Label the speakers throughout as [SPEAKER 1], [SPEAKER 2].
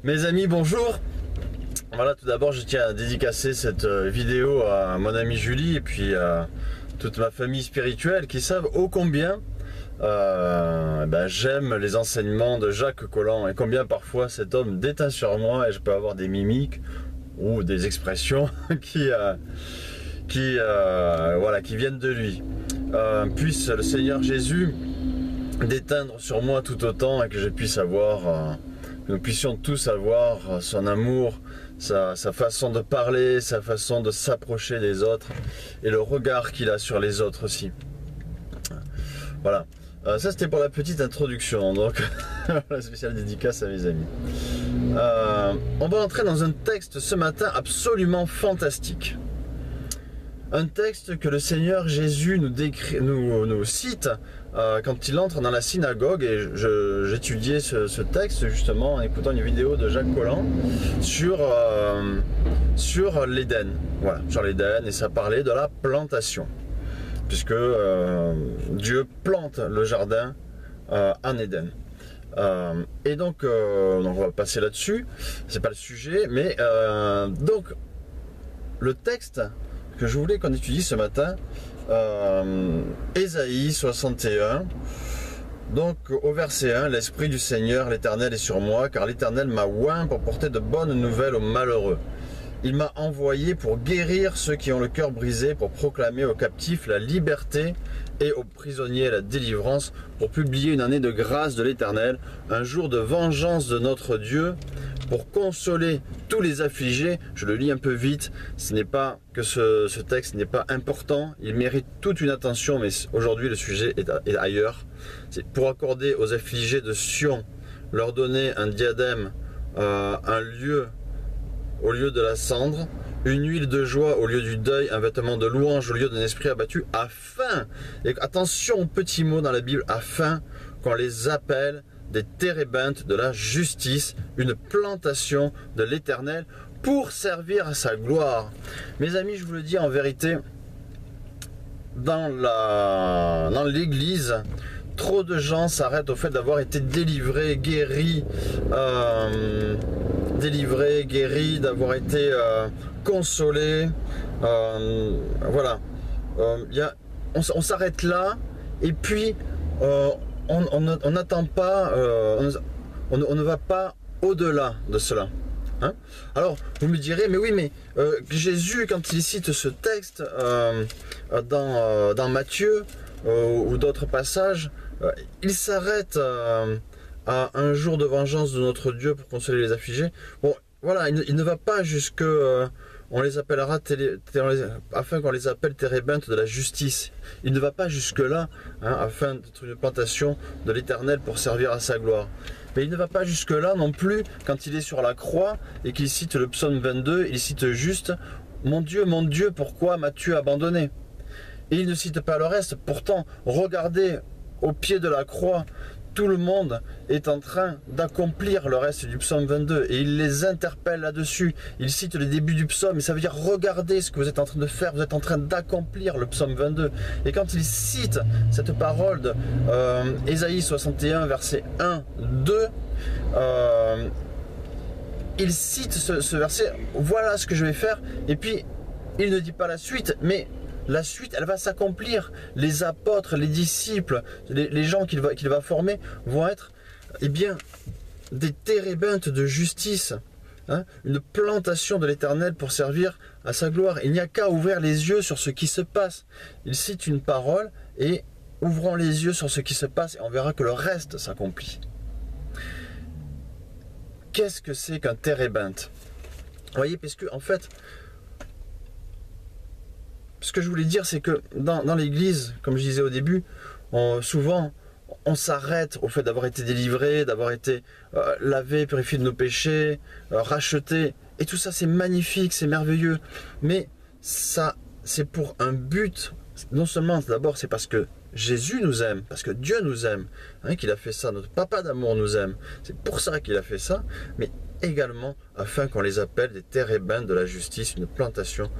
[SPEAKER 1] Mes amis, bonjour. Voilà, tout d'abord, je tiens à dédicacer cette vidéo à mon amie Julie et puis à toute ma famille spirituelle qui savent ô combien j'aime les enseignements de Jacques Collin et combien parfois cet homme déteint sur moi et je peux avoir des mimiques ou des expressions qui viennent de lui. Puisse le Seigneur Jésus déteindre sur moi tout autant et que je puisse avoir... que nous puissions tous avoir son amour, sa façon de parler, sa façon de s'approcher des autres et le regard qu'il a sur les autres aussi. Voilà, ça c'était pour la petite introduction, donc la spéciale dédicace à mes amis. On va entrer dans un texte ce matin absolument fantastique. Un texte que le Seigneur Jésus nous cite quand il entre dans la synagogue, et j'étudiais ce texte justement en écoutant une vidéo de Jacques Collin sur l'Éden, voilà, sur l'Éden, et ça parlait de la plantation, puisque Dieu plante le jardin en Éden. Et donc on va passer là-dessus, c'est pas le sujet, mais donc le texte que je voulais qu'on étudie ce matin, Ésaïe 61, donc au verset 1, l'Esprit du Seigneur l'Éternel est sur moi, car l'Éternel m'a oint pour porter de bonnes nouvelles aux malheureux. Il m'a envoyé pour guérir ceux qui ont le cœur brisé, pour proclamer aux captifs la liberté et aux prisonniers la délivrance, pour publier une année de grâce de l'Éternel, un jour de vengeance de notre Dieu, pour consoler tous les affligés. Je le lis un peu vite, ce n'est pas que ce texte n'est pas important, il mérite toute une attention, mais aujourd'hui le sujet est ailleurs. C'est pour accorder aux affligés de Sion, leur donner un diadème, un lieu au lieu de la cendre, une huile de joie au lieu du deuil, un vêtement de louange au lieu d'un esprit abattu, afin, et attention au petit mot dans la Bible, afin qu'on les appelle des térébintes de la justice, une plantation de l'Éternel pour servir à sa gloire. Mes amis, je vous le dis en vérité, dans l'église, trop de gens s'arrêtent au fait d'avoir été délivrés, guéris, d'avoir été consolés. Voilà. On s'arrête là et puis on n'attend pas, on ne va pas au-delà de cela. Hein? Alors, vous me direz, mais oui, mais Jésus, quand il cite ce texte dans Matthieu ou d'autres passages, il s'arrête à un jour de vengeance de notre Dieu pour consoler les affligés. Bon, voilà, il ne va pas jusque... on les appellera afin qu'on les appelle térébintes de la justice. Il ne va pas jusque-là, hein, afin d'être une plantation de l'Éternel pour servir à sa gloire. Mais il ne va pas jusque-là non plus quand il est sur la croix et qu'il cite le psaume 22, il cite juste « Mon Dieu, pourquoi m'as-tu abandonné ?» Et il ne cite pas le reste. Pourtant, regardez au pied de la croix, tout le monde est en train d'accomplir le reste du psaume 22 et il les interpelle là-dessus. Il cite le début du psaume et ça veut dire regardez ce que vous êtes en train de faire, vous êtes en train d'accomplir le psaume 22. Et quand il cite cette parole de Ésaïe 61 verset 1, 2, il cite ce verset, voilà ce que je vais faire, et puis il ne dit pas la suite, mais la suite, elle va s'accomplir. Les apôtres, les disciples, les gens qu'il va former vont être, eh bien, des térébintes de justice, hein, une plantation de l'Éternel pour servir à sa gloire. Il n'y a qu'à ouvrir les yeux sur ce qui se passe. Il cite une parole et ouvrons les yeux sur ce qui se passe et on verra que le reste s'accomplit. Qu'est-ce que c'est qu'un térébinte? Vous voyez, parce que en fait, ce que je voulais dire, c'est que dans l'église, comme je disais au début, souvent on s'arrête au fait d'avoir été délivré, d'avoir été lavé, purifié de nos péchés, racheté. Et tout ça, c'est magnifique, c'est merveilleux. Mais ça, c'est pour un but. Non seulement, d'abord, c'est parce que Jésus nous aime, parce que Dieu nous aime, hein, qu'il a fait ça. Notre papa d'amour nous aime. C'est pour ça qu'il a fait ça. Mais également afin qu'on les appelle des térébintes de la justice, une plantation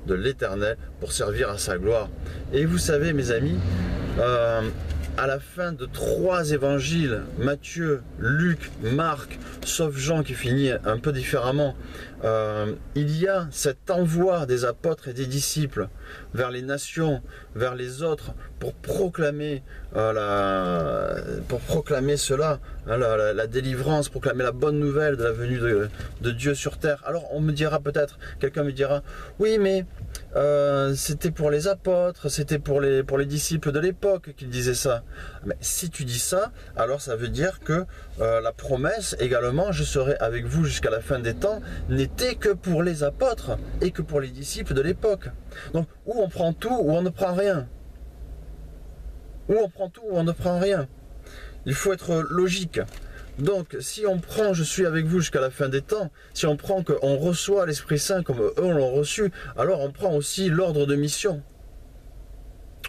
[SPEAKER 1] de l'Éternel pour servir à sa gloire. Et vous savez, mes amis, à la fin de 3 évangiles, Matthieu, Luc, Marc, sauf Jean qui finit un peu différemment, il y a cet envoi des apôtres et des disciples vers les nations, vers les autres, pour proclamer, cela, hein, la délivrance, proclamer la bonne nouvelle de la venue de Dieu sur terre. Alors on me dira peut-être, quelqu'un me dira, oui mais c'était pour les apôtres, c'était pour les disciples de l'époque qu'ils disaient ça. Mais si tu dis ça, alors ça veut dire que la promesse également, je serai avec vous jusqu'à la fin des temps, n'était que pour les apôtres et que pour les disciples de l'époque. Donc ou on prend tout ou on ne prend rien. Ou on prend tout ou on ne prend rien. Il faut être logique. Donc, si on prend « je suis avec vous jusqu'à la fin des temps », si on prend qu'on reçoit l'Esprit Saint comme eux l'ont reçu, alors on prend aussi l'ordre de mission.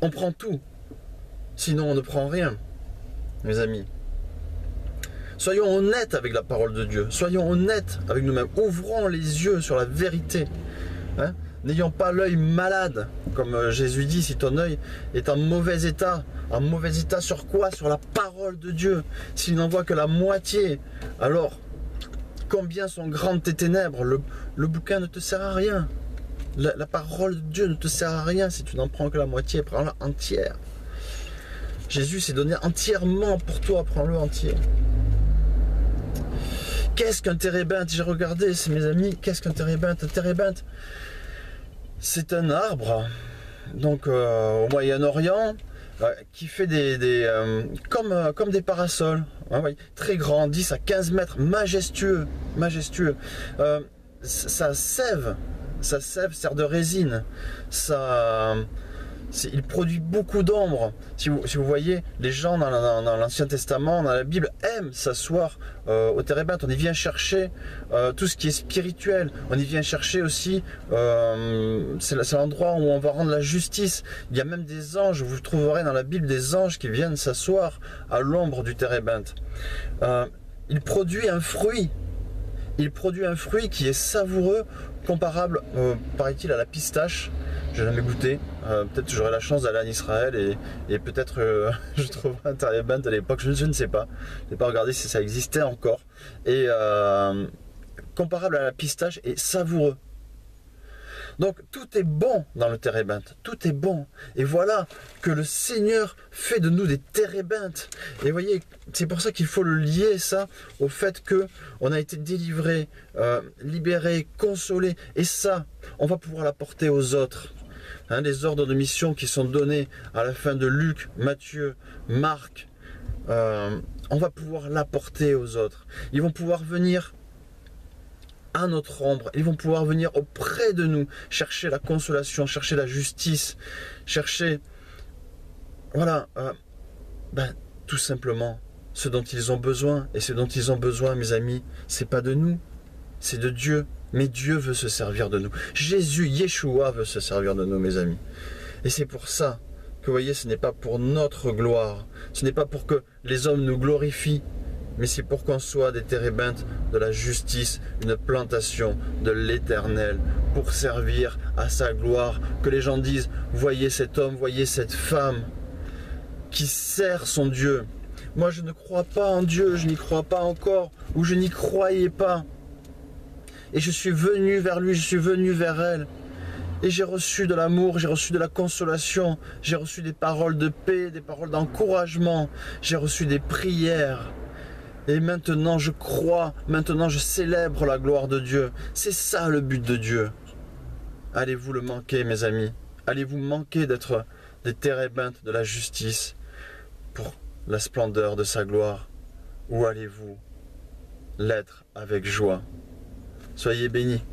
[SPEAKER 1] On prend tout. Sinon, on ne prend rien, mes amis. Soyons honnêtes avec la parole de Dieu. Soyons honnêtes avec nous-mêmes. Ouvrons les yeux sur la vérité. Hein? N'ayons pas l'œil malade, comme Jésus dit, si ton œil est en mauvais état sur quoi? Sur la parole de Dieu. S'il n'en voit que la moitié, alors combien sont grandes tes ténèbres? Le bouquin ne te sert à rien. La parole de Dieu ne te sert à rien si tu n'en prends que la moitié. Prends-la entière. Jésus s'est donné entièrement pour toi, prends-le entier. Qu'est-ce qu'un térébinthe? J'ai regardé, c'est mes amis, qu'est-ce qu'un térébinthe? Un térébinthe, c'est un arbre, donc au Moyen-Orient, qui fait comme des parasols, hein, oui, très grands, 10 à 15 mètres, majestueux. Sa sève sert de résine, il produit beaucoup d'ombre. Si vous voyez, les gens dans l'Ancien Testament, dans la Bible, aiment s'asseoir au térébinthe. On y vient chercher tout ce qui est spirituel. On y vient chercher aussi, c'est l'endroit où on va rendre la justice. Il y a même des anges, vous trouverez dans la Bible des anges qui viennent s'asseoir à l'ombre du térébinthe. Il produit un fruit. Il produit un fruit qui est savoureux, comparable, paraît-il, à la pistache. Je n'ai jamais goûté. Peut-être que j'aurai la chance d'aller en Israël et peut-être je trouverai un térébinthe à l'époque. Je ne sais pas. Je n'ai pas regardé si ça existait encore. Et comparable à la pistache et savoureux. Donc tout est bon dans le térébinthe, tout est bon. Et voilà que le Seigneur fait de nous des térébinthes. Et vous voyez, c'est pour ça qu'il faut le lier ça au fait que on a été délivré, libéré, consolé. Et ça, on va pouvoir l'apporter aux autres. Hein, les ordres de mission qui sont donnés à la fin de Luc, Matthieu, Marc, on va pouvoir l'apporter aux autres. Ils vont pouvoir venir à notre ombre, ils vont pouvoir venir auprès de nous, chercher la consolation, chercher la justice, chercher, voilà, tout simplement ce dont ils ont besoin. Et ce dont ils ont besoin, mes amis, c'est pas de nous, c'est de Dieu. Mais Dieu veut se servir de nous. Jésus, Yeshua veut se servir de nous, mes amis. Et c'est pour ça que, vous voyez, ce n'est pas pour notre gloire, ce n'est pas pour que les hommes nous glorifient, mais c'est pour qu'on soit des térébinthes de la justice, une plantation de l'Éternel, pour servir à sa gloire, que les gens disent, voyez cet homme, voyez cette femme, qui sert son Dieu. Moi je ne crois pas en Dieu, je n'y crois pas encore, ou je n'y croyais pas. Et je suis venu vers lui, je suis venu vers elle. Et j'ai reçu de l'amour, j'ai reçu de la consolation, j'ai reçu des paroles de paix, des paroles d'encouragement, j'ai reçu des prières. Et maintenant je crois, maintenant je célèbre la gloire de Dieu. C'est ça le but de Dieu. Allez-vous le manquer, mes amis? Allez-vous manquer d'être des térébinthes de la justice pour la splendeur de sa gloire? Ou allez-vous l'être avec joie? Soyez bénis.